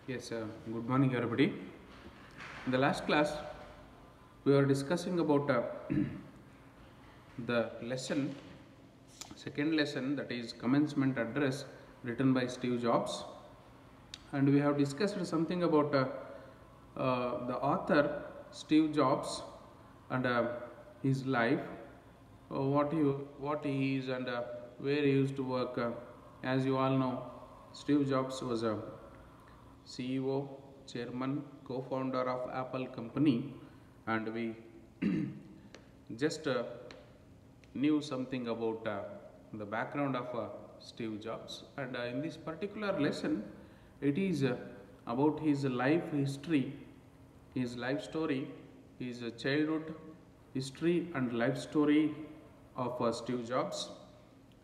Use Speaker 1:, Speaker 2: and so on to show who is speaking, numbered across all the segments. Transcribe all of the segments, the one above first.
Speaker 1: Yes, good morning, everybody. In the last class, we were discussing about the lesson, second lesson, that is commencement address written by Steve Jobs, and we have discussed something about the author Steve Jobs and his life, what he is and where he used to work. As you all know, Steve Jobs was a CEO, chairman, co-founder of Apple company, and we just knew something about the background of Steve Jobs. And in this particular lesson, it is about his life history, his life story, his childhood history and life story of Steve Jobs,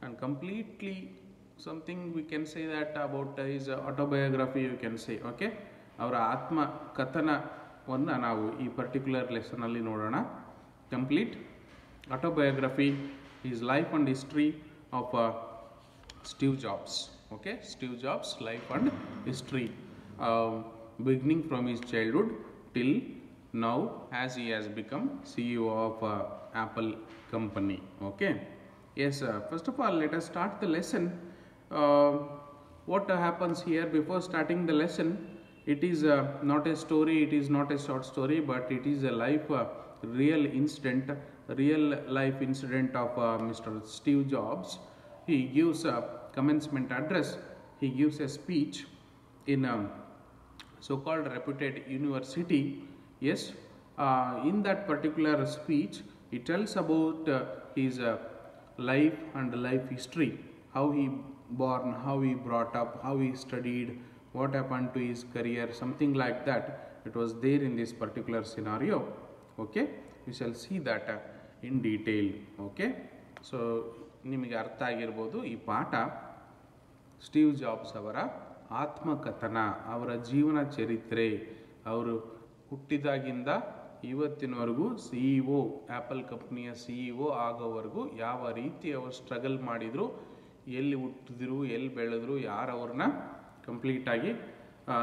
Speaker 1: and completely something we can say that about his autobiography, you can say, okay, ಅವರ ಆತ್ಮ ಕಥನವನ್ನು ನಾವು ಈ particular ಲೆಸನಲ್ಲಿ ನೋಡೋಣ. Complete autobiography, his life and history of Steve Jobs. Okay, Steve Jobs life and history, beginning from his childhood till now as he has become CEO of Apple company. Okay, yes, first of all let us start the lesson. What happens here before starting the lesson? It is not a story, it is not a short story, but it is a life real incident, real life incident of Mr. Steve Jobs. He gives a commencement address, he gives a speech in a so-called reputed university. Yes, in that particular speech he tells about his life and life history, how he born, how he brought up, how he studied, what happened to his career, something like that. It was there in this particular scenario. Okay, we shall see that in detail. Okay, so ನಿಮಗೆ ಅರ್ಥ ಆಗಿರ್ಬೋದು ಈ ಪಾಠ Steve jobs ಅವರ ಆತ್ಮಕಥನ, ಅವರ ಜೀವನ ಚರಿತ್ರೆ, ಅವರು ಹುಟ್ಟಿದಾಗಿಂದ ಇವತ್ತಿನವರೆಗೂ CEO, ಆ್ಯಪಲ್ ಕಂಪ್ನಿಯ CEO ಆಗೋವರೆಗೂ ಯಾವ ರೀತಿ ಅವರು ಸ್ಟ್ರಗಲ್ ಮಾಡಿದರು, ಎಲ್ಲಿ ಹುಟ್ಟಿದ್ರು, ಎಲ್ಲಿ ಬೆಳೆದ್ರು, ಯಾರು ಅವ್ರನ್ನ ಕಂಪ್ಲೀಟಾಗಿ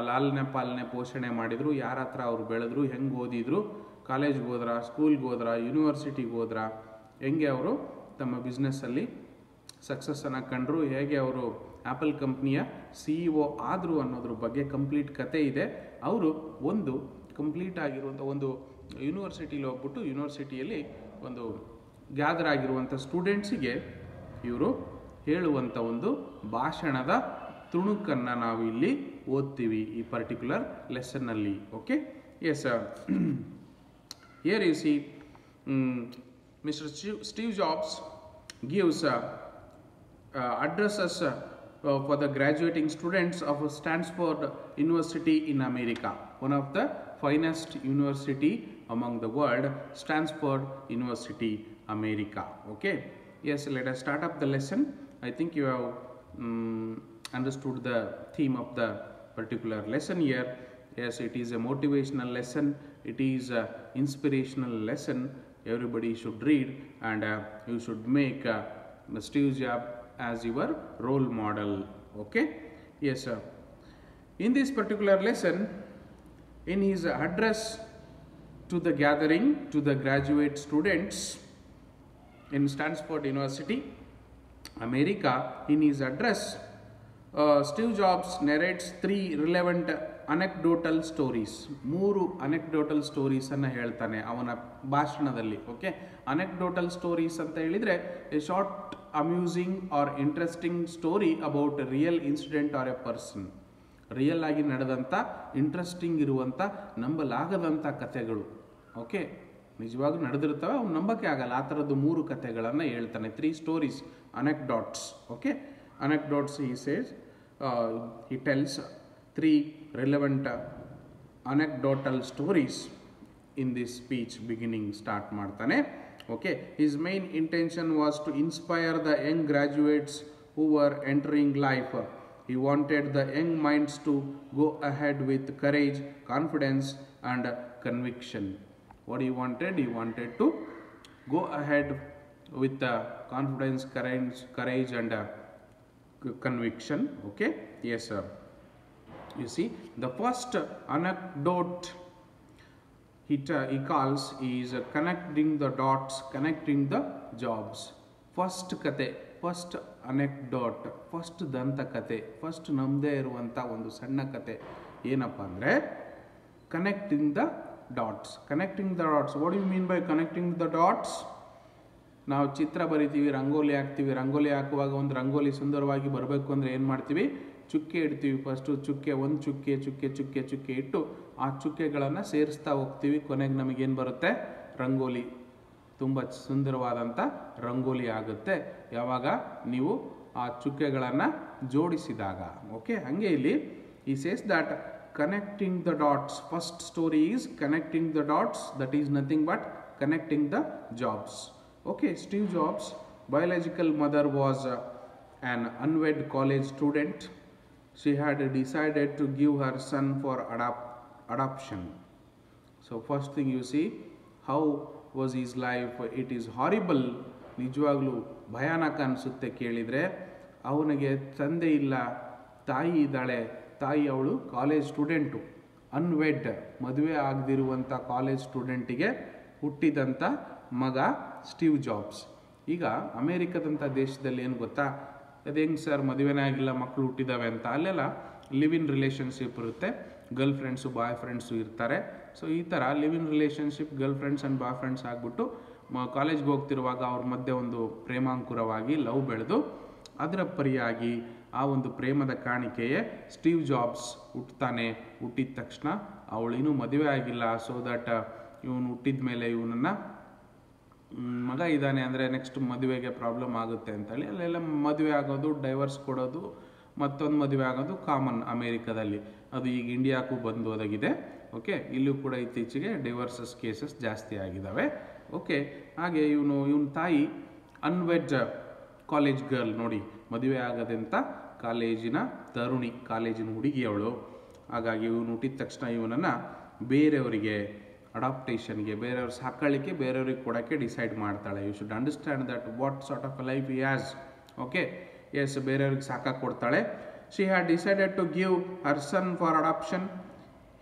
Speaker 1: ಲಾಲನೆ ಪಾಲನೆ ಪೋಷಣೆ ಮಾಡಿದರು, ಯಾರ ಹತ್ರ ಅವ್ರು ಬೆಳೆದ್ರು, ಹೆಂಗೆ ಓದಿದ್ರು, ಕಾಲೇಜ್ಗೆ ಹೋದ್ರ, ಸ್ಕೂಲ್ಗೆ ಹೋದ್ರ, ಯೂನಿವರ್ಸಿಟಿಗೆ ಹೋದ್ರ, ಹೆಂಗೆ ಅವರು ತಮ್ಮ ಬಿಸ್ನೆಸ್ಸಲ್ಲಿ ಸಕ್ಸಸ್ಸನ್ನು ಕಂಡರು, ಹೇಗೆ ಅವರು ಆ್ಯಪಲ್ ಕಂಪ್ನಿಯ CEO ಆದರು ಅನ್ನೋದ್ರ ಬಗ್ಗೆ ಕಂಪ್ಲೀಟ್ ಕತೆ ಇದೆ. ಅವರು ಒಂದು ಕಂಪ್ಲೀಟ್ ಆಗಿರುವಂಥ ಒಂದು ಯೂನಿವರ್ಸಿಟಿಲಿ ಹೋಗ್ಬಿಟ್ಟು ಯೂನಿವರ್ಸಿಟಿಯಲ್ಲಿ ಒಂದು ಗ್ಯಾದರ್ ಆಗಿರುವಂಥ ಸ್ಟೂಡೆಂಟ್ಸಿಗೆ ಇವರು ಹೇಳುವಂಥ ಒಂದು ಭಾಷಣದ ತುಣುಕನ್ನು ನಾವು ಇಲ್ಲಿ ಓದ್ತೀವಿ ಈ ಪರ್ಟಿಕ್ಯುಲರ್ ಲೆಸನ್ನಲ್ಲಿ. Okay, yes, here you see mister Steve Jobs gives addresses for the graduating students of Stanford University in America, one of the finest university among the world, Stanford University, America. Okay, yes, let us start up the lesson. I think you have understood the theme of the particular lesson here. Yes, it is a motivational lesson, it is a inspirational lesson. Everybody should read, and you should make Steve Jobs as your role model. Okay, yes, sir. In this particular lesson, in his address to the gathering, to the graduate students in Stanford University, America, in his address, Steve Jobs narrates 3 relevant anecdotal stories. 3 anecdotal stories ಅನ್ನು ಹೇಳ್ತಾನೆ ಅವನ ಭಾಷಣದಲ್ಲಿ. Okay, anecdotal stories ಅಂತ ಹೇಳಿದರೆ a short amusing or interesting story about real incident or a person. Real ಆಗಿ ನಡೆದಂಥ, interesting ಇರುವಂಥ, ನಂಬಲಾಗದಂಥ ಕಥೆಗಳು. ಓಕೆ, ನಿಜವಾಗೂ ನಡೆದಿರ್ತವೆ, ಅವ್ನು ನಂಬಕ್ಕೆ ಆಗಲ್ಲ, ಆ ಥರದ್ದು 3 ಕಥೆಗಳನ್ನು ಹೇಳ್ತಾನೆ. 3 stories, anecdotes. Okay, anecdotes he says, he tells 3 relevant anecdotal stories in this speech beginning start ಮಾಡ್ತಾನೆ. Okay, his main intention was to inspire the young graduates who were entering life. He wanted the young minds to go ahead with courage, confidence and conviction. What he wanted? He wanted to go ahead with confidence, courage and conviction. Okay, yes sir. You see, the first anecdote he calls is connecting the dots, connecting the jobs. First kate, first anecdote, first ದಂತಕತೆ, first ನಮ್ಮದೇ ಇರುವಂಥ ಒಂದು ಸಣ್ಣ ಕತೆ ಏನಪ್ಪ ಅಂದರೆ connecting the dots. Connecting the dots, what you mean by connecting the dots? ನಾವು ಚಿತ್ರ ಬರಿತೀವಿ, ರಂಗೋಲಿ ಹಾಕ್ತೀವಿ. ರಂಗೋಲಿ ಹಾಕುವಾಗ ಒಂದು ರಂಗೋಲಿ ಸುಂದರವಾಗಿ ಬರಬೇಕು ಅಂದರೆ ಏನು ಮಾಡ್ತೀವಿ? ಚುಕ್ಕೆ ಇಡ್ತೀವಿ. ಫಸ್ಟು ಚುಕ್ಕೆ, ಒಂದು ಚುಕ್ಕೆ ಚುಕ್ಕೆ ಚುಕ್ಕೆ ಚುಕ್ಕೆ ಇಟ್ಟು ಆ ಚುಕ್ಕೆಗಳನ್ನು ಸೇರಿಸ್ತಾ ಹೋಗ್ತೀವಿ. ಕೊನೆಗೆ ನಮಗೇನು ಬರುತ್ತೆ? ರಂಗೋಲಿ, ತುಂಬ ಸುಂದರವಾದಂಥ ರಂಗೋಲಿ ಆಗುತ್ತೆ ಯಾವಾಗ ನೀವು ಆ ಚುಕ್ಕೆಗಳನ್ನು ಜೋಡಿಸಿದಾಗ. ಓಕೆ, ಹಾಗೆ ಇಲ್ಲಿ ಈ says that connecting the dots, first story is connecting the dots, that is nothing but connecting the jobs. Okay, Steve Jobs' biological mother was an unwed college student. She had decided to give her son for adoption. So first thing you see, how was his life? It is horrible. ನಿಜವಾಗ್ಲೂ ಭಯಾನಕ ಅನಿಸುತ್ತೆ ಕೇಳಿದರೆ. ಅವನಿಗೆ ತಂದೆ ಇಲ್ಲ, ತಾಯಿ ಇದ್ದಾಳೆ. ತಾಯಿ ಅವಳು ಕಾಲೇಜ್ ಸ್ಟೂಡೆಂಟು, ಅನ್ವೆಡ್, ಮದುವೆ ಆಗದಿರುವಂಥ ಕಾಲೇಜ್ ಸ್ಟೂಡೆಂಟಿಗೆ ಹುಟ್ಟಿದಂಥ ಮಗ ಸ್ಟೀವ್ ಜಾಬ್ಸ್. ಈಗ ಅಮೇರಿಕದಂಥ ದೇಶದಲ್ಲಿ ಏನು ಗೊತ್ತಾ, ಅದು ಹೆಂಗೆ ಸರ್ ಮದುವೆನೇ ಆಗಿಲ್ಲ ಮಕ್ಕಳು ಹುಟ್ಟಿದ್ದಾವೆ ಅಂತ? ಅಲ್ಲೆಲ್ಲ ಲಿವ್ ಇನ್ ರಿಲೇಷನ್ಶಿಪ್ ಇರುತ್ತೆ, ಗರ್ಲ್ ಫ್ರೆಂಡ್ಸು ಬಾಯ್ ಫ್ರೆಂಡ್ಸು ಇರ್ತಾರೆ. ಸೊ ಈ ಥರ live in relationship girl friends and boy friends ಆಗಿಬಿಟ್ಟು ಕಾಲೇಜ್ಗೆ ಹೋಗ್ತಿರುವಾಗ ಅವ್ರ ಮಧ್ಯೆ ಒಂದು ಪ್ರೇಮಾಂಕುರವಾಗಿ ಲವ್ ಬೆಳೆದು ಅದರ ಪರಿಯಾಗಿ ಆ ಒಂದು ಪ್ರೇಮದ ಕಾಣಿಕೆಯೇ ಸ್ಟೀವ್ ಜಾಬ್ಸ್ ಹುಟ್ಟುತ್ತಾನೆ. ಹುಟ್ಟಿದ ತಕ್ಷಣ ಅವಳಿನ್ನೂ ಮದುವೆ ಆಗಿಲ್ಲ. ಸೊ ದಟ್ ಇವನು ಹುಟ್ಟಿದ ಮೇಲೆ ಇವನನ್ನು ಮಗ ಇದ್ದಾನೆ ಅಂದರೆ ನೆಕ್ಸ್ಟ್ ಮದುವೆಗೆ ಪ್ರಾಬ್ಲಮ್ ಆಗುತ್ತೆ ಅಂತೇಳಿ ಅಲ್ಲೆಲ್ಲ ಮದುವೆ ಆಗೋದು, ಡೈವರ್ಸ್ ಕೊಡೋದು, ಮತ್ತೊಂದು ಮದುವೆ ಆಗೋದು ಕಾಮನ್ ಅಮೇರಿಕಾದಲ್ಲಿ. ಅದು ಈಗ ಇಂಡಿಯಾಕ್ಕೂ ಬಂದು ಒದಗಿದೆ. ಓಕೆ, ಇಲ್ಲೂ ಕೂಡ ಇತ್ತೀಚೆಗೆ ಡೈವರ್ಸಸ್ ಕೇಸಸ್ ಜಾಸ್ತಿ ಆಗಿದ್ದಾವೆ. ಓಕೆ, ಹಾಗೆ ಇವನ ತಾಯಿ ಅನ್ವೆಡ್ ಕಾಲೇಜ್ ಗರ್ಲ್, ನೋಡಿ ಮದುವೆ ಆಗದಂಥ ಕಾಲೇಜಿನ ತರುಣಿ, ಕಾಲೇಜಿನ ಹುಡುಗಿ ಅವಳು. ಹಾಗಾಗಿ ಇವನು ಹುಟ್ಟಿದ ತಕ್ಷಣ ಇವನನ್ನು ಬೇರೆಯವರಿಗೆ ಅಡಾಪ್ಟೇಷನ್ಗೆ, ಬೇರೆಯವ್ರು ಸಾಕೊಳ್ಳಿಕ್ಕೆ, ಬೇರೆಯವ್ರಿಗೆ ಕೊಡೋಕ್ಕೆ ಡಿಸೈಡ್ ಮಾಡ್ತಾಳೆ. You should understand that what sort of life he has. Okay, yes, ಬೇರೆಯವ್ರಿಗೆ ಸಾಕಕ್ಕೆ ಕೊಡ್ತಾಳೆ. She had decided to give her son for adoption.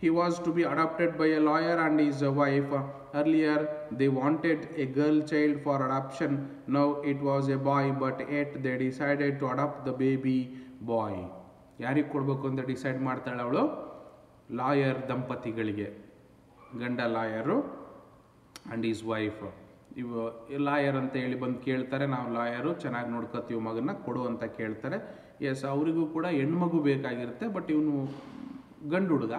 Speaker 1: He was to be adopted by a lawyer and his wife. Earlier they wanted a girl child for adoption. Now it was a boy, but yet they decided to adopt the baby boy. ಯಾರಿಗೆ ಕೊಡಬೇಕು ಅಂತ decide ಮಾಡ್ತಾಳೆ ಅವಳು? Lawyer ದಂಪತಿಗಳಿಗೆ, ಗಂಡ lawyer and his wife. ಇವು lawyer ಅಂತ ಹೇಳಿ ಬಂದು ಕೇಳ್ತಾರೆ, ನಾವು ಲಾಯರು, ಚೆನ್ನಾಗಿ ನೋಡ್ಕೊತೀವಿ ಮಗನ್ನ ಕೊಡು ಅಂತ ಕೇಳ್ತಾರೆ. ಎಸ್, ಅವರಿಗೂ ಕೂಡ ಹೆಣ್ಮಗು ಬೇಕಾಗಿರುತ್ತೆ. ಬಟ್ ಇವನು ಗಂಡು ಹುಡುಗ,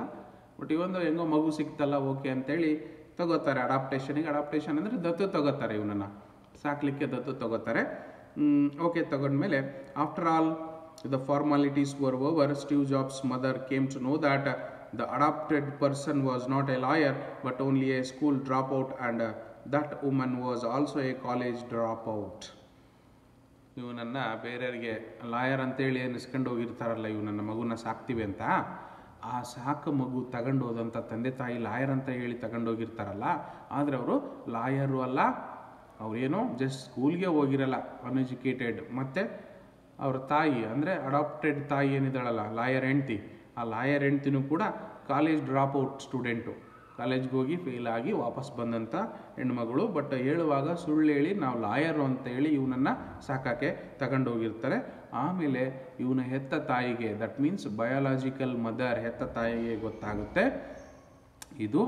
Speaker 1: ಬಟ್ ಇವೊಂದು ಹೆಂಗೋ ಮಗು ಸಿಕ್ತಲ್ಲ ಓಕೆ ಅಂತೇಳಿ ತಗೋತಾರೆ ಅಡಾಪ್ಟೇಷನಿಗೆ. ಅಡಾಪ್ಟೇಷನ್ ಅಂದರೆ ದತ್ತು ತಗೋತಾರೆ, ಇವನನ್ನು ಸಾಕಲಿಕ್ಕೆ ದತ್ತು ತಗೋತಾರೆ. ಓಕೆ, ತಗೊಂಡ್ಮೇಲೆ after all the formalities were over, Steve Jobs mother came to know that the adopted person was not a lawyer but only a school dropout, and that woman was also a college dropout. ಇವನನ್ನು ಬೇರೆಯವರಿಗೆ lawyer ಅಂತೇಳಿ ಅನ್ನಿಸ್ಕೊಂಡು ಹೋಗಿರ್ತಾರಲ್ಲ, ಇವನನ್ನು ಮಗುನ ಸಾಕ್ತೀವಿ ಅಂತ, ಆ ಸಾಕು ಮಗು ತಗೊಂಡು ಹೋದಂಥ ತಂದೆ ತಾಯಿ ಲಾಯರ್ ಅಂತ ಹೇಳಿ ತಗೊಂಡೋಗಿರ್ತಾರಲ್ಲ. ಆದರೆ ಅವರು ಲಾಯರು ಅಲ್ಲ, ಅವರೇನೋ ಜಸ್ಟ್ ಸ್ಕೂಲ್ಗೆ ಹೋಗಿರಲ್ಲ, ಅನ್ಎಜುಕೇಟೆಡ್. ಮತ್ತು ಅವ್ರ ತಾಯಿ ಅಂದರೆ ಅಡಾಪ್ಟೆಡ್ ತಾಯಿ ಏನಿದ್ದಾಳಲ್ಲ, ಲಾಯರ್ ಹೆಂಡ್ತಿ, ಆ ಲಾಯರ್ ಹೆಂಡ್ತಿನೂ ಕೂಡ ಕಾಲೇಜ್ ಡ್ರಾಪ್ಔಟ್ ಸ್ಟೂಡೆಂಟು, ಕಾಲೇಜ್ಗೆ ಹೋಗಿ ಫೇಲ್ ಆಗಿ ವಾಪಸ್ ಬಂದಂಥ ಹೆಣ್ಮಗಳು. ಬಟ್ ಹೇಳುವಾಗ ಸುಳ್ಳು ಹೇಳಿ ನಾವು ಲಾಯರು ಅಂತೇಳಿ ಇವನನ್ನು ಸಾಕೋಕ್ಕೆ ತಗೊಂಡೋಗಿರ್ತಾರೆ. ಆಮೇಲೆ ಇವನ ಹೆತ್ತ ತಾಯಿಗೆ, ದಟ್ ಮೀನ್ಸ್ ಬಯಾಲಜಿಕಲ್ ಮದರ್, ಹೆತ್ತ ತಾಯಿಗೆ ಗೊತ್ತಾಗುತ್ತೆ ಇದು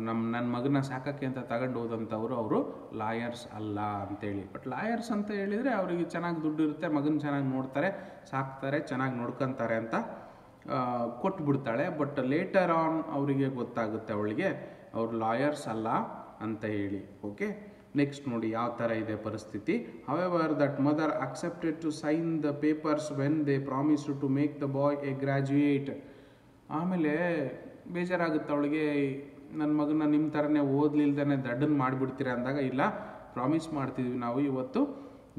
Speaker 1: ನನ್ನ ಮಗನ ಸಾಕೋಕ್ಕೆ ಅಂತ ತಗೊಂಡು ಹೋದಂಥವ್ರು ಅವರು ಲಾಯರ್ಸ್ ಅಲ್ಲ ಅಂತೇಳಿ. ಬಟ್ ಲಾಯರ್ಸ್ ಅಂತ ಹೇಳಿದರೆ ಅವರಿಗೆ ಚೆನ್ನಾಗಿ ದುಡ್ಡು ಇರುತ್ತೆ, ಮಗನ ಚೆನ್ನಾಗಿ ನೋಡ್ತಾರೆ, ಸಾಕ್ತಾರೆ, ಚೆನ್ನಾಗಿ ನೋಡ್ಕೊತಾರೆ ಅಂತ ಕೊಟ್ಬಿಡ್ತಾಳೆ. ಬಟ್ ಲೇಟರ್ ಆನ್ ಅವರಿಗೆ ಗೊತ್ತಾಗುತ್ತೆ ಅವಳಿಗೆ ಅವ್ರು ಲಾಯರ್ಸ್ ಅಲ್ಲ ಅಂತ ಹೇಳಿ. ಓಕೆ, ನೆಕ್ಸ್ಟ್ ನೋಡಿ ಯಾವ ಥರ ಇದೆ ಪರಿಸ್ಥಿತಿ. However that mother accepted to sign the papers when they promised to make the boy a graduate. ಆಮೇಲೆ ಬೇಜಾರಾಗುತ್ತೆ ಅವಳಿಗೆ, ನನ್ನ ಮಗನ ನಿಮ್ಮ ಥರನೇ ಓದಲಿಲ್ದೇ ದಡ್ಡನ್ನು ಮಾಡಿಬಿಡ್ತೀರ ಅಂದಾಗ, ಇಲ್ಲ ಪ್ರಾಮಿಸ್ ಮಾಡ್ತಿದ್ವಿ ನಾವು ಇವತ್ತು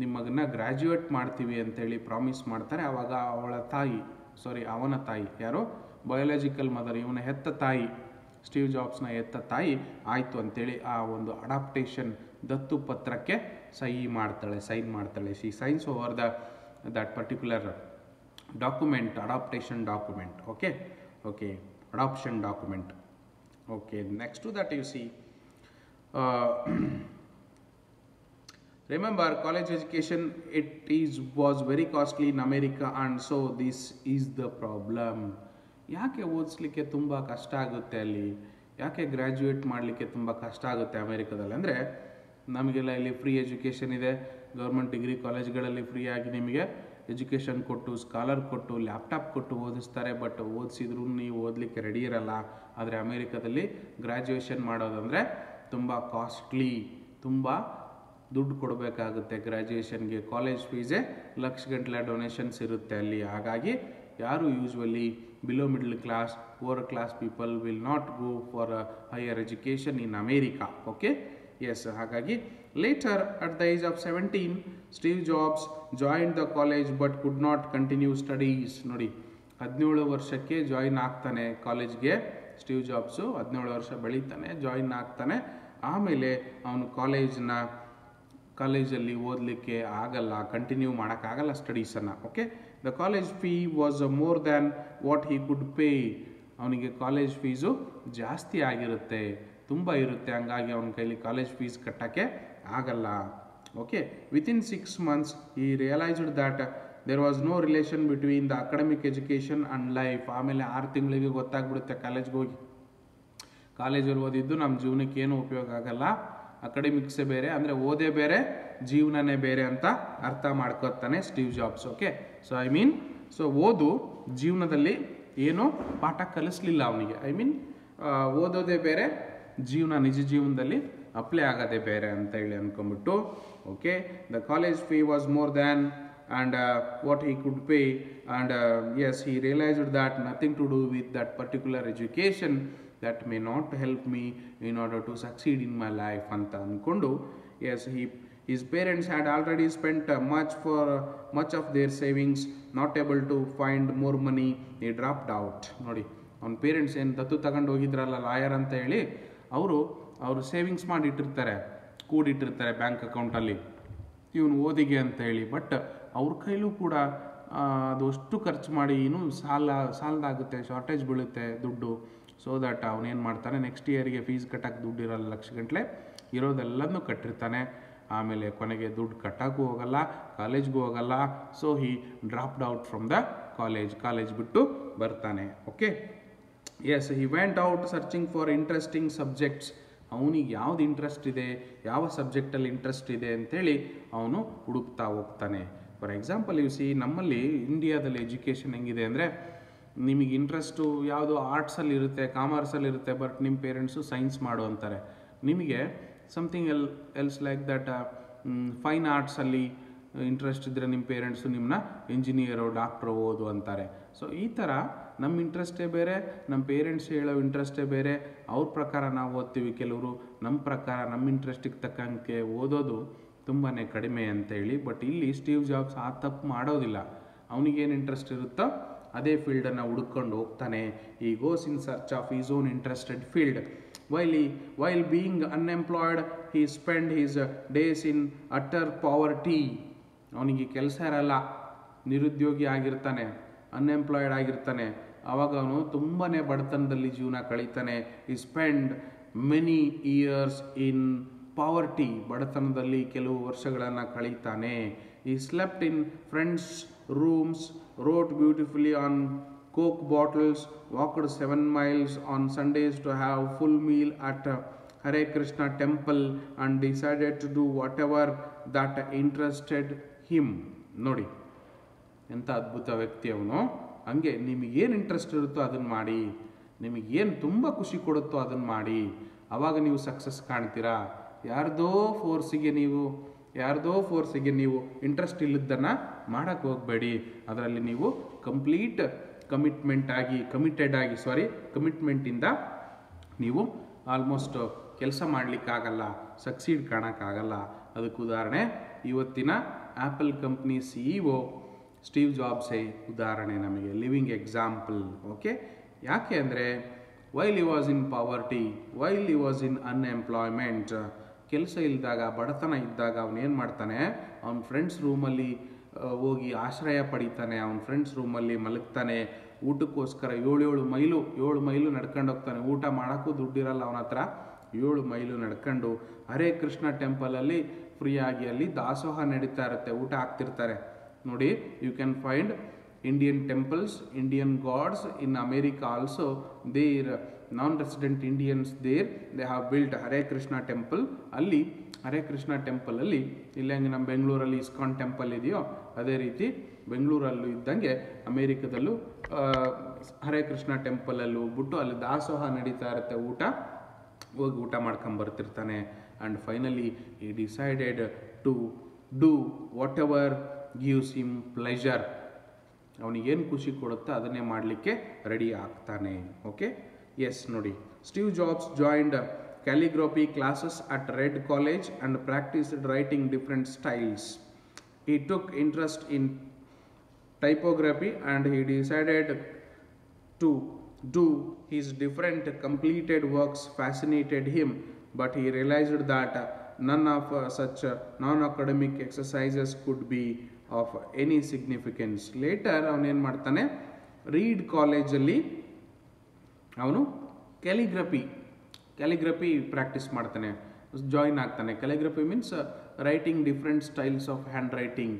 Speaker 1: ನಿಮ್ಮ ಮಗನ ಗ್ರ್ಯಾಜುಯೇಟ್ ಮಾಡ್ತೀವಿ ಅಂತೇಳಿ ಪ್ರಾಮಿಸ್ ಮಾಡ್ತಾರೆ. ಆವಾಗ ಅವನ ತಾಯಿ ಯಾರು, ಬಯೋಲಾಜಿಕಲ್ ಮದರ್, ಇವನ ಹೆತ್ತ ತಾಯಿ, ಸ್ಟೀವ್ ಜಾಬ್ಸ್ನ ಹೆತ್ತ ತಾಯಿ ಆಯಿತು ಅಂತೇಳಿ ಆ ಒಂದು ಅಡಾಪ್ಟೇಷನ್ ದತ್ತು ಪತ್ರಕ್ಕೆ ಸೈನ್ ಮಾಡ್ತಾಳೆ. She science over that particular document, adaptation document. Okay, adoption document. Okay, next to that you see, remember college education, was very costly in America, and so this is the problem. ಯಾಕೆ ಓದಿಸ್ಲಿಕ್ಕೆ ತುಂಬ ಕಷ್ಟ ಆಗುತ್ತೆ ಅಲ್ಲಿ, ಯಾಕೆ graduate ಮಾಡಲಿಕ್ಕೆ ತುಂಬ ಕಷ್ಟ ಆಗುತ್ತೆ ಅಮೇರಿಕಾದಲ್ಲಿ ಅಂದರೆ, ನಮಗೆಲ್ಲ ಇಲ್ಲಿ ಫ್ರೀ ಎಜುಕೇಷನ್ ಇದೆ. ಗೌರ್ಮೆಂಟ್ ಡಿಗ್ರಿ ಕಾಲೇಜ್ಗಳಲ್ಲಿ ಫ್ರೀಯಾಗಿ ನಿಮಗೆ ಎಜುಕೇಷನ್ ಕೊಟ್ಟು, ಸ್ಕಾಲರ್ ಕೊಟ್ಟು, ಲ್ಯಾಪ್ಟಾಪ್ ಕೊಟ್ಟು ಓದಿಸ್ತಾರೆ. ಬಟ್ ಓದಿಸಿದ್ರು ನೀವು ಓದಲಿಕ್ಕೆ ರೆಡಿ ಇರಲ್ಲ. ಆದರೆ ಅಮೇರಿಕಾದಲ್ಲಿ ಗ್ರ್ಯಾಜುಯೇಷನ್ ಮಾಡೋದಂದರೆ ತುಂಬ ಕಾಸ್ಟ್ಲಿ, ತುಂಬ ದುಡ್ಡು ಕೊಡಬೇಕಾಗುತ್ತೆ ಗ್ರ್ಯಾಜುಯೇಷನ್ಗೆ. ಕಾಲೇಜ್ ಫೀಸೇ ಲಕ್ಷಗಟ್ಟಲೆ ಡೊನೇಷನ್ಸ್ ಇರುತ್ತೆ ಅಲ್ಲಿ. ಹಾಗಾಗಿ ಯಾರು usually below middle class, poor class people will not go for higher education in America. Okay, yes. ಹಾಗಾಗಿ later at the age of 17 Steve Jobs join the college but could not continue studies. ನೋಡಿ, 17 ವರ್ಷಕ್ಕೆ join ಆಗ್ತಾನೆ ಕಾಲೇಜ್ಗೆ Steve jobs. 17 ವರ್ಷ ಬೆಳೀತಾನೆ, join ಆಗ್ತಾನೆ. ಆಮೇಲೆ ಅವನು ಕಾಲೇಜಲ್ಲಿ ಓದಲಿಕ್ಕೆ ಆಗಲ್ಲ, ಕಂಟಿನ್ಯೂ ಮಾಡೋಕ್ಕಾಗಲ್ಲ ಸ್ಟಡೀಸನ್ನು. Okay, the college fee was more than what he could pay. ಅವನಿಗೆ ಕಾಲೇಜ್ ಫೀಸು ಜಾಸ್ತಿ ಆಗಿರುತ್ತೆ, ತುಂಬ ಇರುತ್ತೆ. ಹಂಗಾಗಿ ಅವನ ಕೈಲಿ ಕಾಲೇಜ್ ಫೀಸ್ ಕಟ್ಟೋಕ್ಕೆ ಆಗಲ್ಲ. Okay, within 6 months he realised that there was no relation between the academic education and life. ಆಮೇಲೆ 6 ತಿಂಗಳಿಗೆ ಗೊತ್ತಾಗ್ಬಿಡುತ್ತೆ ಕಾಲೇಜ್ಗೆ ಹೋಗಿ, ಕಾಲೇಜಲ್ಲಿ ಓದಿದ್ದು ನಮ್ಮ ಜೀವನಕ್ಕೆ ಏನು ಉಪಯೋಗ ಆಗಲ್ಲ, ಅಕಾಡೆಮಿಕ್ಸೇ ಬೇರೆ, ಅಂದರೆ ಓದೇ ಬೇರೆ ಜೀವನನೇ ಬೇರೆ ಅಂತ ಅರ್ಥ ಮಾಡ್ಕೊತಾನೆ ಸ್ಟೀವ್ ಜಾಬ್ಸ್. ಓಕೆ, ಸೊ ಓದು ಜೀವನದಲ್ಲಿ ಏನೋ ಪಾಠ ಕಲಿಸ್ಲಿಲ್ಲ ಅವನಿಗೆ. ಓದೋದೇ ಬೇರೆ, ಜೀವನ ನಿಜ ಜೀವನದಲ್ಲಿ ಅಪ್ಲೈ ಆಗೋದೇ ಬೇರೆ ಅಂತ ಹೇಳಿ ಅಂದ್ಕೊಂಬಿಟ್ಟು. Okay, the college fee was more than and what he could pay, and yes, he realized that nothing to do with that particular education that may not help me in order to succeed in my life anta ankondu. Yes, his parents had already spent much of their savings, not able to find more money. He dropped out. ನೋಡಿ, ಅವನ parents ಏನು ದತ್ತು ತಗೊಂಡು ಹೋಗಿದ್ರಲ್ಲ lawyer ಅಂತ ಹೇಳಿ, ಅವರು savings ಮಾಡಿಟ್ಟಿರ್ತಾರೆ, ಕೂಡಿಟ್ಟಿರ್ತಾರೆ bank ಅಕೌಂಟಲ್ಲಿ ಇವನು ಓದಿಗೆ ಅಂತ ಹೇಳಿ. ಬಟ್ ಅವ್ರ ಕೈಲೂ ಕೂಡ ಅದಷ್ಟು ಖರ್ಚು ಮಾಡಿ ಇನ್ನೂ ಸಾಲದಾಗುತ್ತೆ, ಶಾರ್ಟೇಜ್ ಬೀಳುತ್ತೆ ದುಡ್ಡು. ಸೊ ದಟ್ ಅವನೇನು ಮಾಡ್ತಾನೆ, ನೆಕ್ಸ್ಟ್ ಇಯರ್ಗೆ ಫೀಸ್ ಕಟ್ಟಕ್ಕೆ ದುಡ್ಡು ಇರಲ್ಲ, ಲಕ್ಷಗಟ್ಟಲೆ ಇರೋದೆಲ್ಲದನ್ನೂ ಕಟ್ಟಿರ್ತಾನೆ. ಆಮೇಲೆ ಕೊನೆಗೆ ದುಡ್ಡು ಕಟ್ಟೋಕ್ಕೂ ಹೋಗಲ್ಲ, ಕಾಲೇಜ್ಗೂ ಹೋಗಲ್ಲ. So he dropped out from the college ಬಿಟ್ಟು ಬರ್ತಾನೆ. Okay, yes, he went out searching for interesting subjects. ಅವನಿಗೆ ಯಾವ್ದು ಇಂಟ್ರೆಸ್ಟ್ ಇದೆ, ಯಾವ ಸಬ್ಜೆಕ್ಟಲ್ಲಿ ಇಂಟ್ರೆಸ್ಟ್ ಇದೆ ಅಂಥೇಳಿ ಅವನು ಹುಡುಕ್ತಾ ಹೋಗ್ತಾನೆ. ಫಾರ್ ಎಕ್ಸಾಂಪಲ್ ನಮ್ಮಲ್ಲಿ ಇಂಡಿಯಾದಲ್ಲಿ ಎಜುಕೇಷನ್ ಹೆಂಗಿದೆ ಅಂದರೆ, ನಿಮಗೆ ಇಂಟ್ರೆಸ್ಟು ಯಾವುದೋ ಆರ್ಟ್ಸಲ್ಲಿ ಇರುತ್ತೆ, ಕಾಮರ್ಸಲ್ಲಿ ಇರುತ್ತೆ, ಬಟ್ ನಿಮ್ಮ ಪೇರೆಂಟ್ಸು ಸೈನ್ಸ್ ಮಾಡು ಅಂತಾರೆ. ನಿಮಗೆ something else like that fine ಆರ್ಟ್ಸಲ್ಲಿ ಇಂಟ್ರೆಸ್ಟ್ ಇದ್ದರೆ ನಿಮ್ಮ ಪೇರೆಂಟ್ಸು ನಿಮ್ಮನ್ನ ಇಂಜಿನಿಯರು, ಡಾಕ್ಟ್ರು ಓದು ಅಂತಾರೆ. ಸೊ ಈ ಥರ ನಮ್ಮ ಇಂಟ್ರೆಸ್ಟೇ ಬೇರೆ, ನಮ್ಮ ಪೇರೆಂಟ್ಸ್ ಹೇಳೋ ಇಂಟ್ರೆಸ್ಟೇ ಬೇರೆ. ಅವ್ರ ಪ್ರಕಾರ ನಾವು ಓದ್ತೀವಿ, ಕೆಲವರು ನಮ್ಮ ಪ್ರಕಾರ ನಮ್ಮ ಇಂಟ್ರೆಸ್ಟಿಗೆ ತಕ್ಕಂಗೆ ಓದೋದು ತುಂಬಾ ಕಡಿಮೆ ಅಂತೇಳಿ. ಬಟ್ ಇಲ್ಲಿ ಸ್ಟೀವ್ ಜಾಬ್ಸ್ ಆ ತಪ್ಪು ಮಾಡೋದಿಲ್ಲ. ಅವನಿಗೇನು ಇಂಟ್ರೆಸ್ಟ್ ಇರುತ್ತೋ ಅದೇ ಫೀಲ್ಡನ್ನು ಹುಡುಕೊಂಡು ಹೋಗ್ತಾನೆ. He goes in search of his own interested field. While being unemployed he spend his days in utter poverty. ಅವನಿಗೆ ಕೆಲಸ ಇರಲ್ಲ, ನಿರುದ್ಯೋಗಿ ಆಗಿರ್ತಾನೆ, ಅನ್ಎಂಪ್ಲಾಯ್ಡ್ ಆಗಿರ್ತಾನೆ. ಆವಾಗ ಅವನು ತುಂಬಾ ಬಡತನದಲ್ಲಿ ಜೀವನ ಕಳೀತಾನೆ. He spend many years in poverty, ಬಡತನದಲ್ಲಿ ಕೆಲವು ವರ್ಷಗಳನ್ನು ಕಳೀತಾನೆ. He slept in friends rooms, wrote beautifully on Coke bottles, walked 7 miles on Sundays to have full meal at Hare Krishna temple and decided to do whatever that interested him. ನೋಡಿ, ಎಂಥ ಅದ್ಭುತ ವ್ಯಕ್ತಿ ಅವನು. ಹಂಗೆ ನಿಮಗೇನು ಇಂಟ್ರೆಸ್ಟ್ ಇರುತ್ತೋ ಅದನ್ನು ಮಾಡಿ, ನಿಮಗೇನು ತುಂಬ ಖುಷಿ ಕೊಡುತ್ತೋ ಅದನ್ನು ಮಾಡಿ, ಆವಾಗ ನೀವು ಸಕ್ಸಸ್ ಕಾಣ್ತೀರಾ. ಯಾರ್ದೋ ಫೋರ್ಸಿಗೆ ನೀವು ಇಂಟ್ರೆಸ್ಟ್ ಇಲ್ಲದನ್ನು ಮಾಡೋಕ್ಕೆ ಹೋಗಬೇಡಿ. ಅದರಲ್ಲಿ ನೀವು ಕಮಿಟ್ಮೆಂಟಿಂದ ನೀವು ಆಲ್ಮೋಸ್ಟ್ ಕೆಲಸ ಮಾಡಲಿಕ್ಕಾಗಲ್ಲ, ಸಕ್ಸೀಡ್ ಕಾಣೋಕ್ಕಾಗಲ್ಲ. ಅದಕ್ಕೆ ಉದಾಹರಣೆ ಇವತ್ತಿನ ಆ್ಯಪಲ್ ಕಂಪ್ನಿ CEO ಸ್ಟೀವ್ ಜಾಬ್ಸೇ ಉದಾಹರಣೆ, ನಮಗೆ ಲಿವಿಂಗ್ ಎಕ್ಸಾಂಪಲ್. ಓಕೆ, ಯಾಕೆ ಅಂದರೆ while he was in poverty, while he was in unemployment, ಕೆಲಸ ಇಲ್ಲದಾಗ, ಬಡತನ ಇದ್ದಾಗ ಅವನೇನು ಮಾಡ್ತಾನೆ, ಅವನ ಫ್ರೆಂಡ್ಸ್ ರೂಮಲ್ಲಿ ಹೋಗಿ ಆಶ್ರಯ ಪಡಿತಾನೆ, ಅವನ ಫ್ರೆಂಡ್ಸ್ ರೂಮಲ್ಲಿ ಮಲಗ್ತಾನೆ, ಊಟಕ್ಕೋಸ್ಕರ 7 ಮೈಲು ನಡ್ಕೊಂಡು ಹೋಗ್ತಾನೆ. ಊಟ ಮಾಡೋಕ್ಕೂ ದುಡ್ಡಿರಲ್ಲ ಅವನ ಹತ್ರ. 7 ಮೈಲು ನಡ್ಕೊಂಡು ಹರೇ ಕೃಷ್ಣ ಟೆಂಪಲಲ್ಲಿ ಫ್ರೀಯಾಗಿ ಅಲ್ಲಿ ದಾಸೋಹ ನಡೀತಾ ಇರುತ್ತೆ, ಊಟ ಹಾಕ್ತಿರ್ತಾರೆ ನೋಡಿ. You can find Indian temples, Indian gods in America also. Their non-resident Indians there, they have built Hare Krishna temple. ಅಲ್ಲಿ ಹರೇ ಕೃಷ್ಣ ಟೆಂಪಲ್ ಅಲ್ಲಿ ಇಲ್ಲಿ ಹಂಗೆ ನಮ್ಮ ಬೆಂಗಳೂರಲ್ಲಿ ಇಸ್ಕಾನ್ ಟೆಂಪಲ್ ಇದೆಯೋ ಅದೇ ರೀತಿ ಬೆಂಗಳೂರಲ್ಲೂ ಇದ್ದಂಗೆ ಅಮೇರಿಕದಲ್ಲೂ ಹರೇ ಕೃಷ್ಣ ಟೆಂಪಲಲ್ಲಿ ಹೋಗ್ಬಿಟ್ಟು ಅಲ್ಲಿ ದಾಸೋಹ ನಡೀತಾ ಇರುತ್ತೆ, ಹೋಗಿ ಊಟ ಮಾಡ್ಕೊಂಡು ಬರ್ತಿರ್ತಾನೆ. And finally he decided to do whatever gives him pleasure. ಅವನಿಗೇನು ಖುಷಿ ಕೊಡುತ್ತೆ ಅದನ್ನೇ ಮಾಡಲಿಕ್ಕೆ ರೆಡಿ ಆಗ್ತಾನೆ. ಓಕೆ, ಎಸ್ ನೋಡಿ, Steve Jobs joined calligraphy classes at Reed College and practised writing different styles. He took interest in typography and he decided to do his different completed works fascinated him, but he realized that none of such non-academic exercises could be of any significance. Later ಅವನೇನು ಮಾಡ್ತಾನೆ, read ಕಾಲೇಜಲ್ಲಿ ಅವನು calligraphy practice ಮಾಡ್ತಾನೆ, join ಆಗ್ತಾನೆ. Calligraphy means writing different styles of hand writing,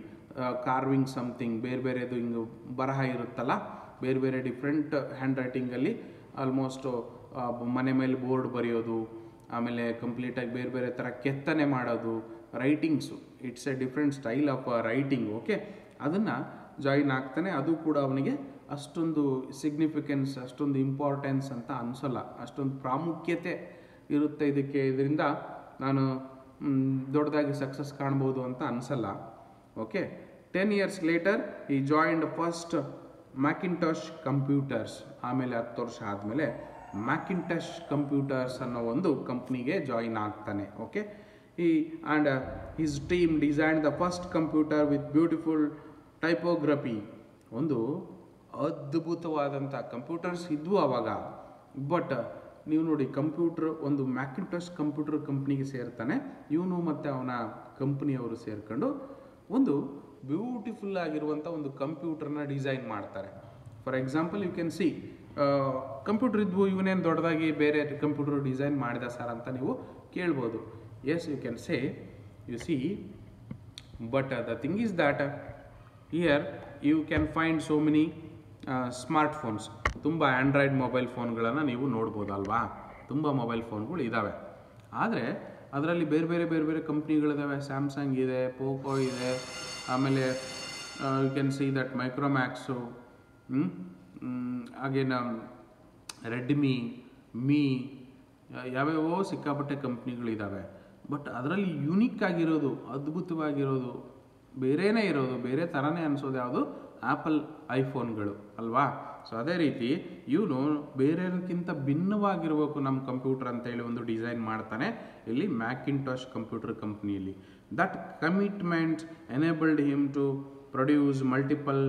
Speaker 1: carving something, ಬೇರೆ ಹಿಂಗೆ ಬರಹ ಇರುತ್ತಲ್ಲ, ಬೇರೆ ಡಿಫ್ರೆಂಟ್ ಹ್ಯಾಂಡ್ ರೈಟಿಂಗಲ್ಲಿ ಆಲ್ಮೋಸ್ಟ್ ಮನೆ ಮೇಲೆ ಬೋರ್ಡ್ ಬರೆಯೋದು, ಆಮೇಲೆ ಕಂಪ್ಲೀಟಾಗಿ ಬೇರೆ ಥರ ಕೆತ್ತನೆ ಮಾಡೋದು, writings. It's a different style of writing. Okay, ಅದನ್ನು ಜಾಯಿನ್ ಆಗ್ತಾನೆ. ಅದು ಕೂಡ ಅವನಿಗೆ ಅಷ್ಟೊಂದು ಸಿಗ್ನಿಫಿಕೆನ್ಸ್, ಅಷ್ಟೊಂದು ಇಂಪಾರ್ಟೆನ್ಸ್ ಅಂತ ಅನಿಸಲ್ಲ, ಅಷ್ಟೊಂದು ಪ್ರಾಮುಖ್ಯತೆ ಇರುತ್ತೆ ಇದಕ್ಕೆ, ಇದರಿಂದ ನಾನು ದೊಡ್ಡದಾಗಿ ಸಕ್ಸಸ್ ಕಾಣ್ಬೋದು ಅಂತ ಅನಿಸಲ್ಲ. Okay, 10 years later he joined first Macintosh computers. ಆಮೇಲೆ 10 ವರ್ಷ ಆದಮೇಲೆ ಮ್ಯಾಕಿಂಟಾಶ್ ಕಂಪ್ಯೂಟರ್ಸ್ ಅನ್ನೋ ಒಂದು ಕಂಪ್ನಿಗೆ ಜಾಯಿನ್ ಆಗ್ತಾನೆ. Okay, and his team designed the first computer with beautiful typography. ಒಂದು ಅದ್ಭುತವಾದಂಥ ಕಂಪ್ಯೂಟರ್ಸ್ ಇದ್ವು ಆವಾಗ. ಬಟ್ ನೀವು ನೋಡಿ, ಕಂಪ್ಯೂಟರ್ ಒಂದು ಮ್ಯಾಕಿಂಟಾಶ್ ಕಂಪ್ಯೂಟರ್ ಕಂಪ್ನಿಗೆ ಸೇರ್ತಾನೆ ಇವನು, ಮತ್ತು ಅವನ ಕಂಪ್ನಿಯವರು ಸೇರ್ಕೊಂಡು ಒಂದು ಬ್ಯೂಟಿಫುಲ್ ಆಗಿರುವಂಥ ಒಂದು ಕಂಪ್ಯೂಟರ್ನ ಡಿಸೈನ್ ಮಾಡ್ತಾರೆ. For example, you can see computer ಇದ್ವು, ಇವನೇನು ದೊಡ್ಡದಾಗಿ ಬೇರೆ ಕಂಪ್ಯೂಟರ್ ಡಿಸೈನ್ ಮಾಡಿದ ಸರ್ ಅಂತ ನೀವು ಕೇಳ್ಬೋದು. Yes, you can say, you see, but the thing is that here you can find so many smartphones. ತುಂಬ ಆ್ಯಂಡ್ರಾಯ್ಡ್ ಮೊಬೈಲ್ ಫೋನ್ಗಳನ್ನು ನೀವು ನೋಡ್ಬೋದಲ್ವಾ, ತುಂಬ ಮೊಬೈಲ್ ಫೋನ್ಗಳು ಇದ್ದಾವೆ. ಆದರೆ ಅದರಲ್ಲಿ ಬೇರೆ ಕಂಪ್ನಿಗಳಿದ್ದಾವೆ. ಸ್ಯಾಮ್ಸಂಗ್ ಇದೆ, ಪೋಕೋ ಇದೆ, ಆಮೇಲೆ you can see that Micromax, ಹಾಗೇನ ರೆಡ್ಮಿ, ಯಾವ್ಯಾವೋ ಸಿಕ್ಕಾಪಟ್ಟೆ ಕಂಪ್ನಿಗಳಿದ್ದಾವೆ. ಬಟ್ ಅದರಲ್ಲಿ ಯುನಿಕ್ ಆಗಿರೋದು, ಅದ್ಭುತವಾಗಿರೋದು, ಬೇರೆನೇ ಇರೋದು, ಬೇರೆ ಥರನೇ ಅನಿಸೋದು ಯಾವುದು? ಆ್ಯಪಲ್ ಐಫೋನ್ಗಳು ಅಲ್ವಾ. ಸೊ ಅದೇ ರೀತಿ ಇವನು ಬೇರೆಯವ್ರಿಗಿಂತ ಭಿನ್ನವಾಗಿರಬೇಕು ನಮ್ಮ ಕಂಪ್ಯೂಟರ್ ಅಂತೇಳಿ ಒಂದು ಡಿಸೈನ್ ಮಾಡ್ತಾನೆ ಇಲ್ಲಿ ಮ್ಯಾಕಿಂಟಾಶ್ ಕಂಪ್ಯೂಟರ್ ಕಂಪ್ನಿಯಲ್ಲಿ. That commitment enabled him to produce multiple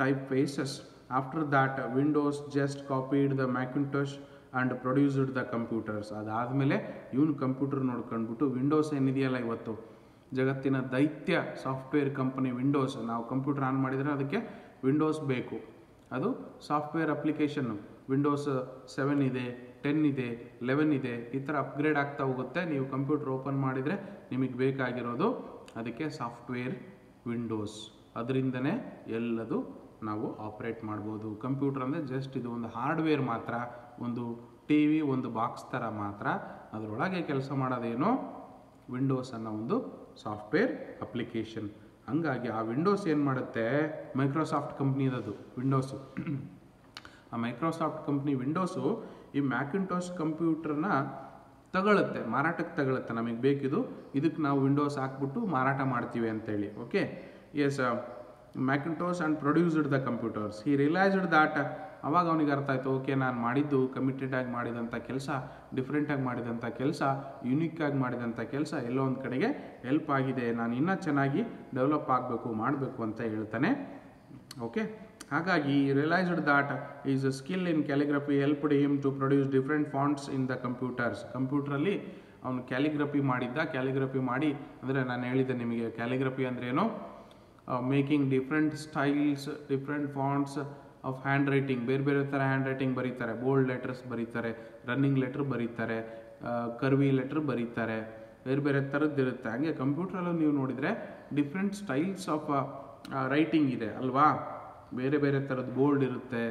Speaker 1: type faces. After that Windows just copied the Macintosh and produced the computers. ಅದಾದಮೇಲೆ ಇವನು ಕಂಪ್ಯೂಟರ್ ನೋಡ್ಕೊಂಡ್ಬಿಟ್ಟು ವಿಂಡೋಸ್ ಏನಿದೆಯಲ್ಲ ಇವತ್ತು ಜಗತ್ತಿನ ದೈತ್ಯ ಸಾಫ್ಟ್ವೇರ್ ಕಂಪನಿ ವಿಂಡೋಸ್, ನಾವು ಕಂಪ್ಯೂಟರ್ ಆನ್ ಮಾಡಿದರೆ ಅದಕ್ಕೆ ವಿಂಡೋಸ್ ಬೇಕು, ಅದು ಸಾಫ್ಟ್ವೇರ್ ಅಪ್ಲಿಕೇಶನ್ನು. ವಿಂಡೋಸ್ 7 ಇದೆ, 10 ಇದೆ, 11 ಇದೆ, ಈ ಥರ ಅಪ್ಗ್ರೇಡ್ ಆಗ್ತಾ ಹೋಗುತ್ತೆ. ನೀವು ಕಂಪ್ಯೂಟರ್ ಓಪನ್ ಮಾಡಿದರೆ ನಿಮಗೆ ಬೇಕಾಗಿರೋದು ಅದಕ್ಕೆ ಸಾಫ್ಟ್ವೇರ್ ವಿಂಡೋಸ್, ಅದರಿಂದನೇ ಎಲ್ಲದು ನಾವು ಆಪ್ರೇಟ್ ಮಾಡ್ಬೋದು. ಕಂಪ್ಯೂಟರ್ ಅಂದರೆ ಜಸ್ಟ್ ಇದು ಒಂದು ಹಾರ್ಡ್ವೇರ್ ಮಾತ್ರ, ಒಂದು ಟಿ ವಿ, ಒಂದು ಬಾಕ್ಸ್ ಥರ ಮಾತ್ರ. ಅದರೊಳಗೆ ಕೆಲಸ ಮಾಡೋದೇನೋ ವಿಂಡೋಸ್ ಅನ್ನೋ ಒಂದು ಸಾಫ್ಟ್ವೇರ್ ಅಪ್ಲಿಕೇಶನ್. ಹಂಗಾಗಿ ಆ ವಿಂಡೋಸ್ ಏನು ಮಾಡುತ್ತೆ, ಮೈಕ್ರೋಸಾಫ್ಟ್ ಕಂಪ್ನಿದದು ವಿಂಡೋಸು. ಆ ಮೈಕ್ರೋಸಾಫ್ಟ್ ಕಂಪ್ನಿ ವಿಂಡೋಸು ಈ ಮ್ಯಾಕಿಂಟಾಶ್ ಕಂಪ್ಯೂಟರ್ನ ತಗೊಳುತ್ತೆ, ಮಾರಾಟಕ್ಕೆ ತಗೊಳುತ್ತೆ. ನಮಗೆ ಬೇಕಿದು, ಇದಕ್ಕೆ ನಾವು ವಿಂಡೋಸ್ ಹಾಕ್ಬಿಟ್ಟು ಮಾರಾಟ ಮಾಡ್ತೀವಿ ಅಂತೇಳಿ. Okay, yes, Macintosh and produced the computers. He realized that, ಅವಾಗ ಅವನಿಗೆ ಅರ್ಥ ಆಯಿತು, ಓಕೆ ನಾನು ಮಾಡಿದ್ದು ಕಮಿಟೆಡಾಗಿ ಮಾಡಿದಂಥ ಕೆಲಸ, ಡಿಫ್ರೆಂಟಾಗಿ ಮಾಡಿದಂಥ ಕೆಲಸ, ಯುನಿಕ್ಕಾಗಿ ಮಾಡಿದಂಥ ಕೆಲಸ ಎಲ್ಲೋ ಒಂದು ಕಡೆಗೆ ಹೆಲ್ಪ್ ಆಗಿದೆ, ನಾನು ಇನ್ನೂ ಚೆನ್ನಾಗಿ ಡೆವಲಪ್ ಮಾಡಬೇಕು ಅಂತ ಹೇಳ್ತಾನೆ. ಓಕೆ, ಹಾಗಾಗಿ realized that his skill in calligraphy helped him to produce different fonts in the computers. ಕಂಪ್ಯೂಟ್ರಲ್ಲಿ ಅವನು ಕ್ಯಾಲಿಗ್ರಫಿ ಮಾಡಿ, ಅಂದರೆ ನಾನು ಹೇಳಿದ್ದೆ ನಿಮಗೆ ಕ್ಯಾಲಿಗ್ರಫಿ ಅಂದ್ರೇನು, making different styles, different fonts of hand writing. ಬೇರೆ ಬೇರೆ ಥರ ಹ್ಯಾಂಡ್ ರೈಟಿಂಗ್ ಬರೀತಾರೆ. ಬೋಲ್ಡ್ ಲೆಟರ್ಸ್ ಬರೀತಾರೆ, ರನ್ನಿಂಗ್ ಲೆಟ್ರ್ ಬರೀತಾರೆ, ಕರ್ವಿ ಲೆಟ್ರ್ ಬರೀತಾರೆ, ಬೇರೆ ಬೇರೆ ಥರದ್ದಿರುತ್ತೆ. ಹಾಗೆ ಕಂಪ್ಯೂಟ್ರಲ್ಲೂ ನೀವು ನೋಡಿದರೆ ಡಿಫ್ರೆಂಟ್ ಸ್ಟೈಲ್ಸ್ ಆಫ್ ರೈಟಿಂಗ್ ಇದೆ ಅಲ್ವಾ. ಬೇರೆ ಬೇರೆ ಥರದ್ದು ಬೋಲ್ಡ್ ಇರುತ್ತೆ,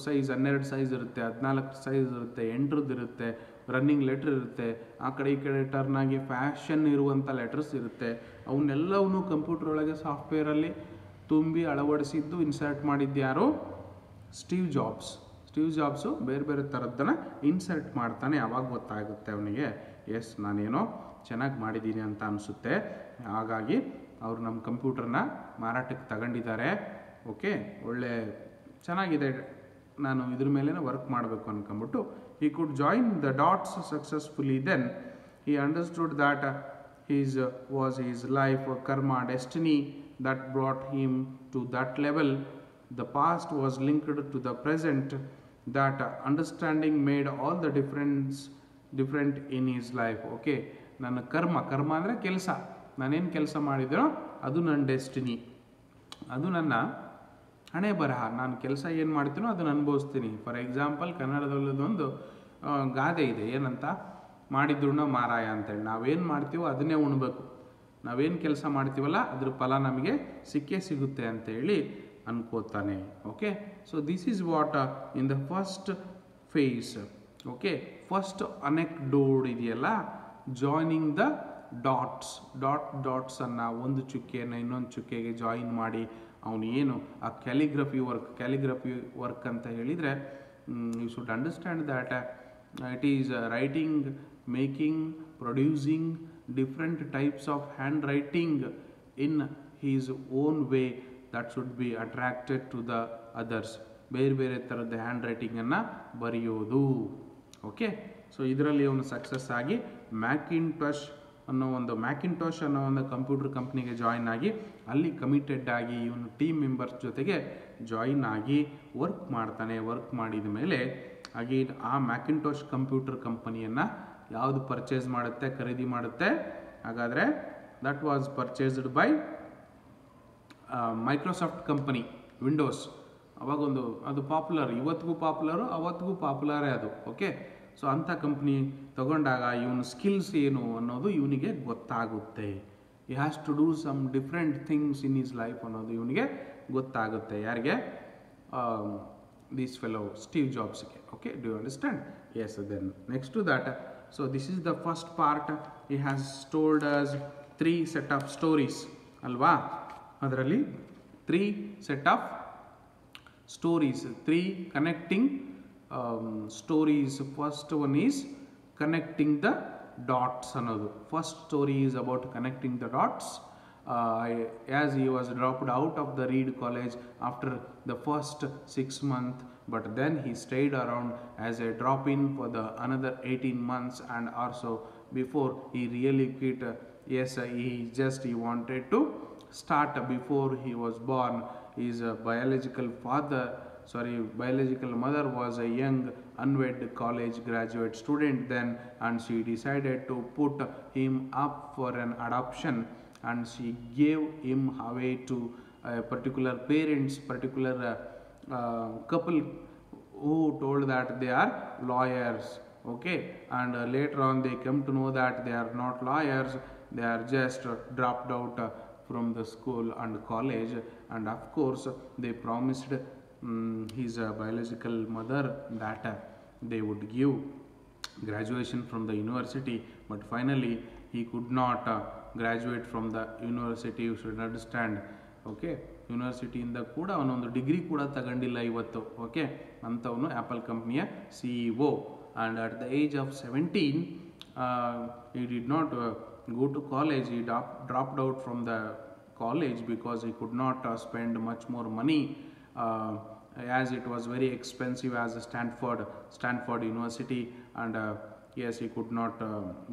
Speaker 1: ಸೈಜ್ 12 ಸೈಜ್ ಇರುತ್ತೆ, 14 ಸೈಜ್ ಇರುತ್ತೆ, 8 ಇರುತ್ತೆ, ರನ್ನಿಂಗ್ ಲೆಟ್ರ್ ಇರುತ್ತೆ, ಆ ಕಡೆ ಈ ಕಡೆ ಟರ್ನ್ ಆಗಿ ಫ್ಯಾಷನ್ ಇರುವಂಥ ಲೆಟರ್ಸ್ ಇರುತ್ತೆ. ಅವನ್ನೆಲ್ಲವನ್ನೂ ಕಂಪ್ಯೂಟರ್ ಒಳಗೆ ಸಾಫ್ಟ್ವೇರಲ್ಲಿ ತುಂಬಿ ಅಳವಡಿಸಿದ್ದು ಇನ್ಸರ್ಟ್ ಮಾಡಿದ್ಯಾರು? ಸ್ಟೀವ್ ಜಾಬ್ಸು ಬೇರೆ ಬೇರೆ ಥರದ್ದನ್ನು ಇನ್ಸರ್ಟ್ ಮಾಡ್ತಾನೆ. ಆವಾಗ ಗೊತ್ತಾಗುತ್ತೆ ಅವನಿಗೆ, ಎಸ್ ನಾನೇನೋ ಚೆನ್ನಾಗಿ ಮಾಡಿದ್ದೀನಿ ಅಂತ ಅನಿಸುತ್ತೆ. ಹಾಗಾಗಿ ಅವರು ನಮ್ಮ ಕಂಪ್ಯೂಟರ್ನ ಮಾರಾಟಕ್ಕೆ ತಗೊಂಡಿದ್ದಾರೆ. ಓಕೆ, ಒಳ್ಳೆ ಚೆನ್ನಾಗಿದೆ, ನಾನು ಇದ್ರ ಮೇಲೆ ವರ್ಕ್ ಮಾಡಬೇಕು ಅಂದ್ಕೊಂಬಿಟ್ಟು he could join the dots successfully. Then he understood that was his life, karma, destiny that brought him to that level. The past was linked to the present. That understanding made all the different in his life. Okay, ನನ್ನ ಕರ್ಮ ಅಂದರೆ ಕೆಲಸ, ನಾನೇನು ಕೆಲಸ ಮಾಡಿದ್ರೋ ಅದು ನನ್ನ destiny, ಅದು ನನ್ನ ಹಣೆ ಬರಹ. ನಾನು ಕೆಲಸ ಏನು ಮಾಡ್ತೀನೋ ಅದನ್ನು ಅನುಭವಿಸ್ತೀನಿ. ಫಾರ್ ಎಕ್ಸಾಂಪಲ್, ಕನ್ನಡದಲ್ಲೊಂದು ಗಾದೆ ಇದೆ, ಏನಂತ, ಮಾಡಿದ್ರುಣ ಮಾರಾಯ ಅಂತೇಳಿ. ನಾವೇನು ಮಾಡ್ತೀವೋ ಅದನ್ನೇ ಉಣ್ಬೇಕು, ನಾವೇನು ಕೆಲಸ ಮಾಡ್ತೀವಲ್ಲ ಅದ್ರ ಫಲ ನಮಗೆ ಸಿಗುತ್ತೆ ಅಂತೇಳಿ ಅನ್ಕೋತಾನೆ. Okay, so this is what in the first phase. Okay, first anecdote ಇದೆಯಲ್ಲ, ಜಾಯ್ನಿಂಗ್ ದ ಡಾಟ್ಸನ್ನು ಒಂದು ಚುಕ್ಕೆಯನ್ನು ಇನ್ನೊಂದು ಚುಕ್ಕೆಗೆ ಜಾಯಿನ್ ಮಾಡಿ ಅವನು ಏನು ಆ ಕ್ಯಾಲಿಗ್ರಫಿ ವರ್ಕ್ ಅಂತ ಹೇಳಿದರೆ, you should understand that it is writing, making, producing different types of hand writing in his own way that should be attracted to the others. ಬೇರೆ ಬೇರೆ ಥರದ ಹ್ಯಾಂಡ್ ರೈಟಿಂಗನ್ನು ಬರೆಯೋದು. ಓಕೆ, ಸೊ ಇದರಲ್ಲಿ ಅವನು ಸಕ್ಸಸ್ ಆಗಿ ಮ್ಯಾಕಿಂಟಾಶ್ ಅನ್ನೋ ಒಂದು ಕಂಪ್ಯೂಟರ್ ಕಂಪ್ನಿಗೆ ಜಾಯಿನ್ ಆಗಿ ಅಲ್ಲಿ ಕಮಿಟೆಡ್ ಆಗಿ ಇವನು ಟೀಮ್ ಮೆಂಬರ್ಸ್ ಜೊತೆಗೆ ಜಾಯಿನ್ ಆಗಿ ವರ್ಕ್ ಮಾಡ್ತಾನೆ. ವರ್ಕ್ ಮಾಡಿದ ಮೇಲೆ ಅಗೇನ್ ಆ ಮ್ಯಾಕಿಂಟಾಶ್ ಕಂಪ್ಯೂಟರ್ ಕಂಪನಿಯನ್ನು ಯಾವುದು ಪರ್ಚೇಸ್ ಮಾಡುತ್ತೆ, ಖರೀದಿ ಮಾಡುತ್ತೆ? ಹಾಗಾದರೆ that was purchased by Microsoft company, Windows. ಅವಾಗೊಂದು ಅದು ಪಾಪ್ಯುಲರ್, ಇವತ್ತಿಗೂ ಪಾಪ್ಯುಲರು, ಅವತ್ತಿಗೂ ಪಾಪ್ಯುಲರೇ ಅದು. ಓಕೆ, ಸೊ ಅಂಥ ಕಂಪ್ನಿ ತಗೊಂಡಾಗ ಇವನು ಸ್ಕಿಲ್ಸ್ ಏನು ಅನ್ನೋದು ಇವನಿಗೆ ಗೊತ್ತಾಗುತ್ತೆ. He has to do some different things in his life ಅನ್ನೋದು ಇವನಿಗೆ ಗೊತ್ತಾಗುತ್ತೆ. ಯಾರಿಗೆ? ದಿಸ್ ಫೆಲೋ ಸ್ಟೀವ್ ಜಾಬ್ಸ್ಗೆ. Okay, do you understand? Yes. Then next to that, so this is the first part. He has told us 3 set of stories ಅಲ್ವಾ? ಅದರಲ್ಲಿ 3 set of stories, 3 connecting stories. First one is connecting the dots ಅನ್ನೋದು. First story is about connecting the dots. As he was dropped out of the Reed College after the first 6 months, but then he stayed around as a drop-in for the another 18 months, and also before he really quit. Yes, he wanted to start before he was born. His biological mother was a young unwed college graduate student then, and she decided to put him up for an adoption, and she gave him away to a particular couple who told that they are lawyers. Okay, and later on they come to know that they are not lawyers, they are just dropped out from the school and college, and of course they promised his biological mother that they would give graduation from the university, but finally he could not graduate from the university. You should understand. Okay, ಯೂನಿವರ್ಸಿಟಿಯಿಂದ ಕೂಡ ಅವನೊಂದು degree ಕೂಡ ತಗೊಂಡಿಲ್ಲ ಇವತ್ತು. Okay, ಅಂಥವನು Apple ಕಂಪ್ನಿಯ CEO. and at the age of 17 he did not go to college. He dropped out from the college because he could not spend much more money, as it was very expensive as a Stanford University, and yes, he could not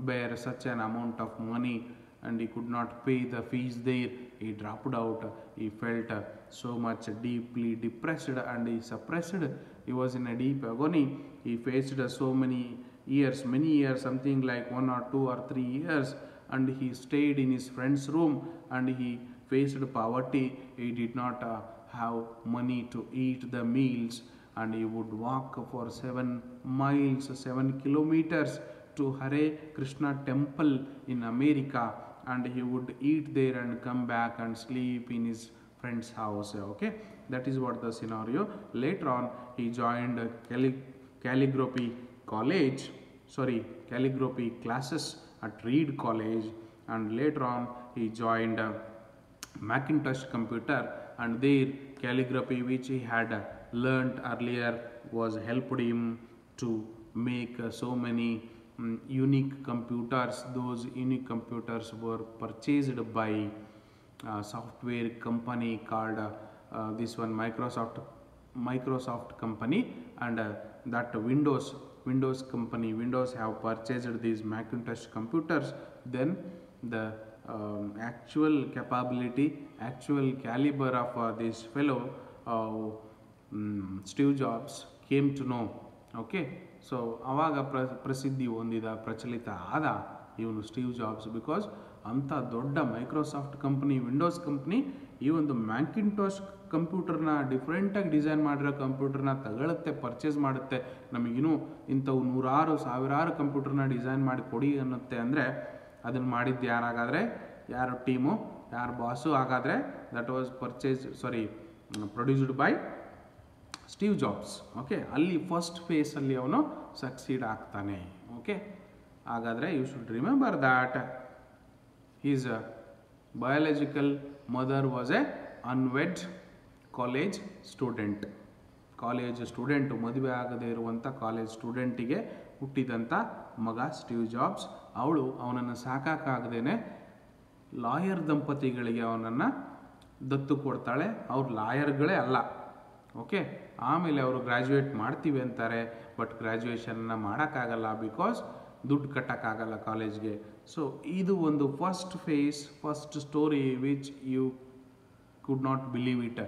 Speaker 1: bear such an amount of money, and he could not pay the fees there. He dropped out. He felt so much deeply depressed, and he suppressed. He was in a deep agony. He faced so many years, something like 1 or 2 or 3 years, and he stayed in his friend's room, and he faced poverty. He did not have money to eat the meals, and he would walk for 7 miles, 7 kilometers to Hare Krishna temple in America, and he would eat there and come back and sleep in his friend's house. Okay, that is what the scenario. Later on he joined calligraphy classes at Reed College, and later on he joined Macintosh computer, and there calligraphy which he had learnt earlier was helped him to make so many unique computers. Those unique computers were purchased by software company called this one Microsoft company, and that Windows company, Windows have purchased these Macintosh computers. Then the actual capability, actual caliber of this fellow Steve Jobs came to know. Okay, so ಅವಾಗ ಪ್ರಸಿದ್ಧಿ ಹೊಂದಿದ ಪ್ರಚಲಿತ ಆದ ಇವನು Steve jobs. Because ಅಂಥ ದೊಡ್ಡ Microsoft company, Windows company ಈ ಒಂದು ಮ್ಯಾಕಿಂಟೋಶ್ ಕಂಪ್ಯೂಟರ್ನ ಡಿಫ್ರೆಂಟಾಗಿ ಡಿಸೈನ್ ಮಾಡಿರೋ ಕಂಪ್ಯೂಟರ್ನ ತಗೊಳುತ್ತೆ, ಪರ್ಚೇಸ್ ಮಾಡುತ್ತೆ, ನಮಗಿನ್ನೂ ಇಂಥವು ನೂರಾರು ಸಾವಿರಾರು ಕಂಪ್ಯೂಟರ್ನ ಡಿಸೈನ್ ಮಾಡಿ ಕೊಡಿ ಅನ್ನುತ್ತೆ. ಅಂದರೆ ಅದನ್ನು ಮಾಡಿದ್ದು ಯಾರಾಗಾದರೆ, ಯಾರು ಟೀಮು, ಯಾರು ಬಾಸು ಹಾಗಾದರೆ that was produced by Steve Jobs. Okay, ಅಲ್ಲಿ ಫಸ್ಟ್ ಫೇಸಲ್ಲಿ ಅವನು ಸಕ್ಸೀಡ್ ಆಗ್ತಾನೆ. ಓಕೆ, ಹಾಗಾದರೆ you should remember that his biological mother was a unwed college student. ಮದುವೆ ಆಗದೇ ಇರುವಂಥ ಕಾಲೇಜ್ ಸ್ಟೂಡೆಂಟಿಗೆ ಹುಟ್ಟಿದಂಥ ಮಗ ಸ್ಟೀವ್ ಜಾಬ್ಸ್. ಅವಳು ಅವನನ್ನು ಸಾಕಾಗದೇನೆ ಲಾಯರ್ ದಂಪತಿಗಳಿಗೆ ಅವನನ್ನು ದತ್ತು ಕೊಡ್ತಾಳೆ. ಅವ್ರು ಲಾಯರ್ಗಳೇ ಅಲ್ಲ. ಓಕೆ, ಆಮೇಲೆ ಅವರು ಗ್ರ್ಯಾಜುಯೇಟ್ ಮಾಡ್ತೀವಿ ಅಂತಾರೆ, ಬಟ್ ಗ್ರ್ಯಾಜುಯೇಷನ್ನ ಮಾಡೋಕ್ಕಾಗಲ್ಲ, ಬಿಕಾಸ್ ದುಡ್ಡು ಕಟ್ಟೋಕ್ಕಾಗಲ್ಲ ಕಾಲೇಜ್ಗೆ. ಸೊ ಇದು ಒಂದು first phase, first story which you could not believe it.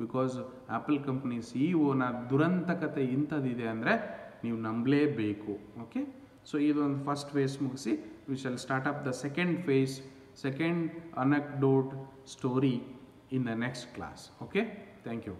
Speaker 1: Because Apple company CEO ದುರಂತ ಕತೆ ಇಂಥದ್ದಿದೆ ಅಂದರೆ ನೀವು ನಂಬಲೇಬೇಕು. ಓಕೆ, ಸೊ ಇದೊಂದು ಫಸ್ಟ್ ಫೇಸ್ ಮುಗಿಸಿ we shall start up the second phase, second anecdote story in the next class. Okay, thank you.